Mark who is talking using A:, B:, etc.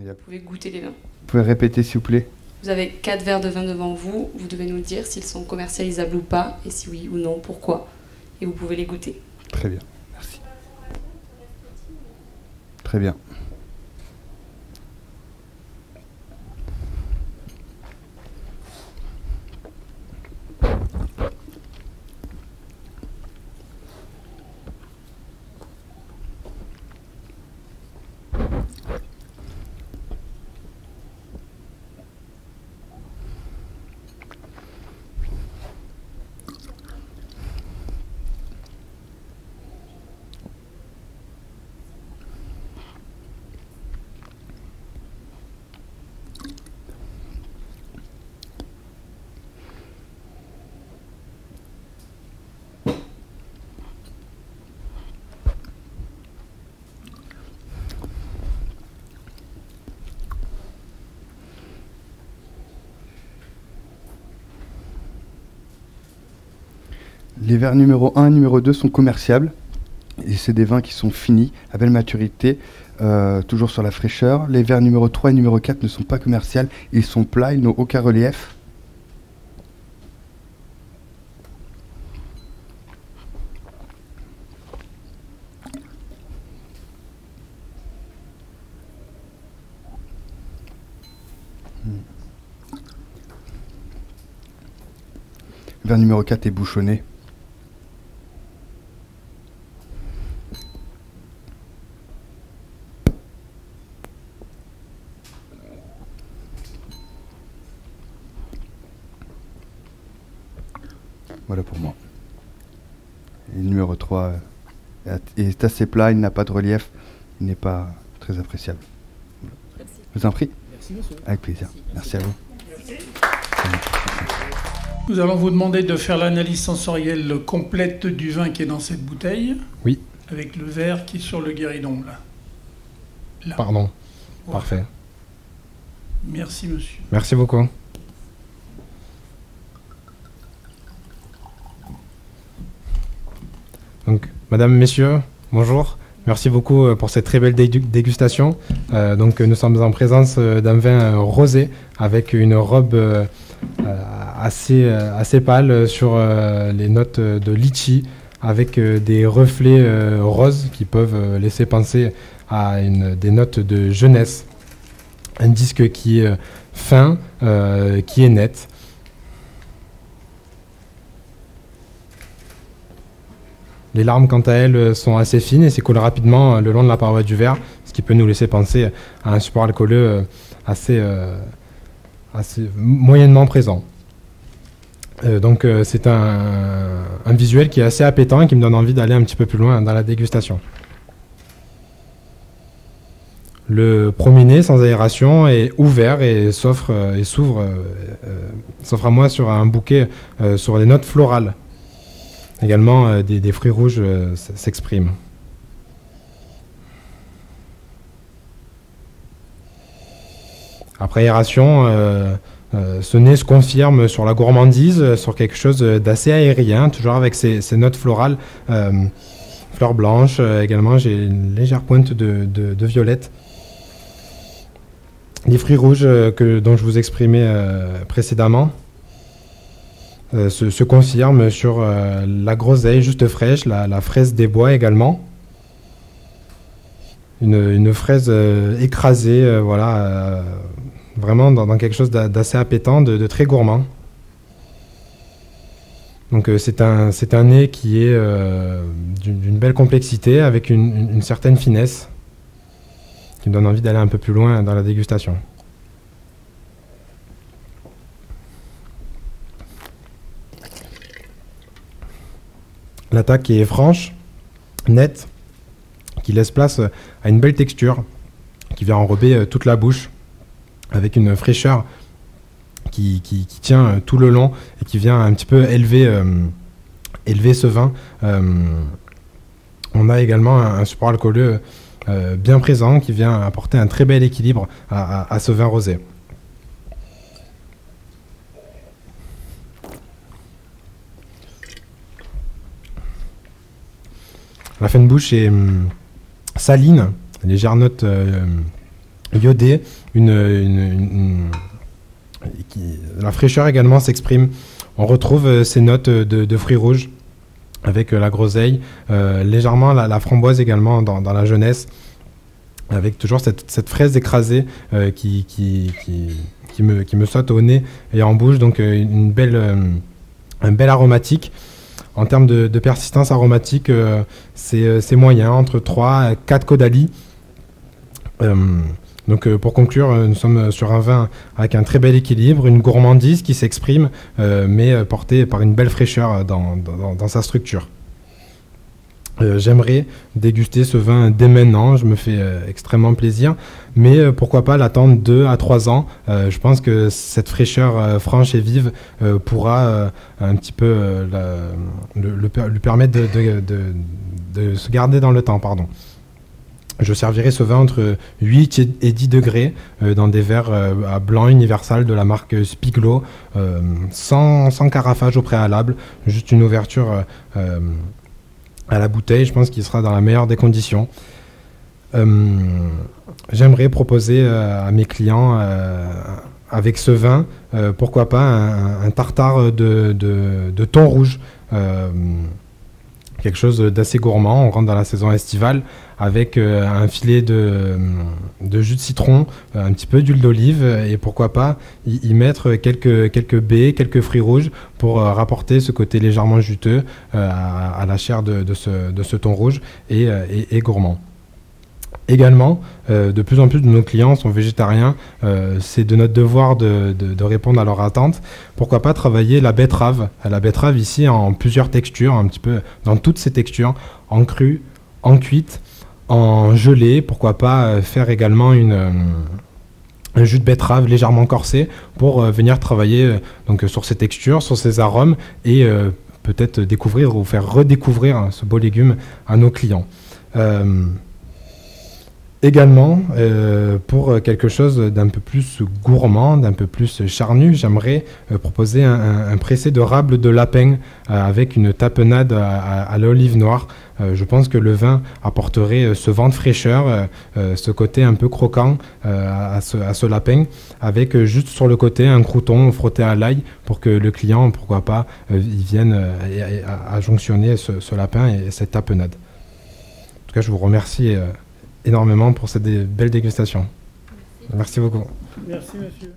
A: Formidable.
B: Vous pouvez goûter les vins.
A: Vous pouvez répéter s'il vous plaît?
B: Vous avez 4 verres de vin devant vous. Vous devez nous dire s'ils sont commercialisables ou pas, et si oui ou non, pourquoi. Et vous pouvez les goûter.
A: Très bien, merci. Très bien. Les verres numéro 1 et numéro 2 sont commerciables. Et c'est des vins qui sont finis, à belle maturité, toujours sur la fraîcheur. Les verres numéro 3 et numéro 4 ne sont pas commerciaux. Ils sont plats, ils n'ont aucun relief. Le verre numéro 4 est bouchonné. Voilà pour moi. Et le numéro 3 est assez plat, il n'a pas de relief, il n'est pas très appréciable. Merci. Je vous en prie.
C: Merci monsieur.
A: Avec plaisir. Merci à vous.
C: Nous allons vous demander de faire l'analyse sensorielle complète du vin qui est dans cette bouteille.
D: Oui.
C: Avec le verre qui est sur le guéridon là. Là.
D: Pardon.
C: Voilà.
D: Parfait.
C: Merci monsieur.
D: Merci beaucoup. Donc, madame, messieurs, bonjour. Merci beaucoup pour cette très belle dégustation. Donc, nous sommes en présence d'un vin rosé avec une robe assez pâle sur les notes de litchi avec des reflets roses qui peuvent laisser penser à des notes de jeunesse. Un disque qui est fin, qui est net. Les larmes, quant à elles, sont assez fines et s'écoulent rapidement le long de la paroi du verre, ce qui peut nous laisser penser à un support alcooleux assez moyennement présent. Donc c'est un visuel qui est assez appétant et qui me donne envie d'aller un petit peu plus loin dans la dégustation. Le premier sans aération est ouvert et s'offre à moi sur un bouquet sur des notes florales. Également, des fruits rouges s'expriment. Après aération, ce nez se confirme sur la gourmandise, sur quelque chose d'assez aérien, toujours avec ces notes florales, fleurs blanches. Également, j'ai une légère pointe de violette. Les fruits rouges dont je vous exprimais précédemment se confirme sur la groseille juste fraîche, la fraise des bois également. Une fraise écrasée, voilà, vraiment dans quelque chose d'assez appétant, de très gourmand. Donc c'est un nez qui est d'une belle complexité avec une certaine finesse qui me donne envie d'aller un peu plus loin dans la dégustation. L'attaque est franche, nette, qui laisse place à une belle texture, qui vient enrober toute la bouche, avec une fraîcheur qui tient tout le long et qui vient un petit peu élever ce vin. On a également un support alcooleux bien présent qui vient apporter un très bel équilibre à ce vin rosé. La fin de bouche est saline, légère note iodé. La fraîcheur également s'exprime. On retrouve ces notes de fruits rouges avec la groseille, légèrement la framboise également dans la jeunesse, avec toujours cette fraise écrasée qui me saute au nez et en bouche, donc un bel aromatique. En termes de persistance aromatique, c'est moyen, entre 3 et 4 caudalie. Donc pour conclure, nous sommes sur un vin avec un très bel équilibre, une gourmandise qui s'exprime, mais portée par une belle fraîcheur dans sa structure. J'aimerais déguster ce vin dès maintenant, je me fais extrêmement plaisir, mais pourquoi pas l'attendre 2 à 3 ans. Je pense que cette fraîcheur franche et vive pourra un petit peu lui permettre de se garder dans le temps. Pardon. Je servirai ce vin entre 8 et 10 degrés dans des verres à blanc universal de la marque Spiglo, sans carafage au préalable, juste une ouverture à la bouteille. Je pense qu'il sera dans la meilleure des conditions. J'aimerais proposer à mes clients, avec ce vin, pourquoi pas un tartare de thon rouge, quelque chose d'assez gourmand. On rentre dans la saison estivale avec un filet de jus de citron, un petit peu d'huile d'olive et pourquoi pas y mettre quelques baies, quelques fruits rouges pour rapporter ce côté légèrement juteux à la chair de ce thon rouge et gourmand. Également, de plus en plus de nos clients sont végétariens. C'est de notre devoir de répondre à leurs attentes. Pourquoi pas travailler la betterave. La betterave ici en plusieurs textures, un petit peu dans toutes ces textures, en cru, en cuite, en gelée. Pourquoi pas faire également un jus de betterave légèrement corsé pour venir travailler donc, sur ces textures, sur ces arômes et peut-être découvrir ou faire redécouvrir ce beau légume à nos clients. Également, pour quelque chose d'un peu plus gourmand, d'un peu plus charnu, j'aimerais proposer un pressé de rable de lapin avec une tapenade à l'olive noire. Je pense que le vin apporterait ce vent de fraîcheur, ce côté un peu croquant à ce lapin, avec juste sur le côté un crouton frotté à l'ail pour que le client, pourquoi pas, il vienne à jonctionner ce lapin et cette tapenade. En tout cas, je vous remercie énormément pour cette belle dégustation. Merci beaucoup.
C: Merci, monsieur.